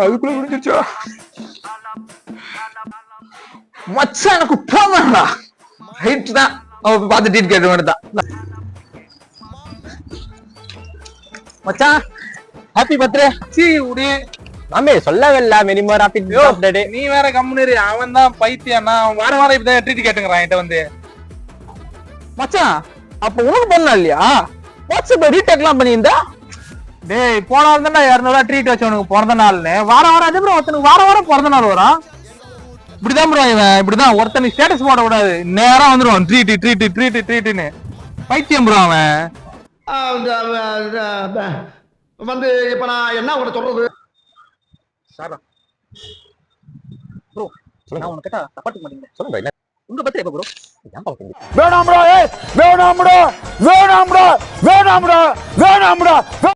அதுக்குள்ள முடிஞ்சிருச்சா? மச்சான் எனக்கு போமாடா. ரைட் தான். அவ பார்த்து ட்ரீட் கேட்க வேண்டியதான். மச்சான் ஹாப்பி பர்த்டே. சீ உடி மாமே சொல்லவே இல்ல மினிமம் ஹாப்பி பர்த்டே. நீ வேற கம்முனு. அவன் தான் பைத்தியம். நான் வார வாரம் இப்ப ட்ரீட் கேட்டுங்கறான் என்கிட்ட வந்து. மச்சான் அப்ப உனக்கு பண்ணல இல்லையா? வாட்ஸ்அப்ல ரீடேக்லாம் பண்ணியிருந்தா? டேய் போன வாரம் தான் 200 ட்ரீட் வச்சவனுக்கு பிறந்த நாள்னு வாரம் வாரம் அதே ப்ரோ ஒருத்தனுக்கு வாரம் வாரம் பிறந்த நாள் வரும். இப்படிதான் ப்ரோ இவன். இப்படிதான் ஒருத்தனுக்கு ஸ்டேட்டஸ் போட கூடாது. நேரா வந்துருவான் ட்ரீட் ட்ரீட் ட்ரீட் ட்ரீட்னு. பைத்தியம் ப்ரோ அவன். வந்து இப்ப நான் என்ன உனக்கு சொல்றது? சாரா ப்ரோ நான் உனக்கு கேட்டா தப்பாட்டு மாட்டீங்க. சொல்லுங்க உங்க பத்தி எப்ப ப்ரோ? வேணாம்டா, வேணாம்டா, வேணாம்டா, வேணாம்டா, வேணாம்டா.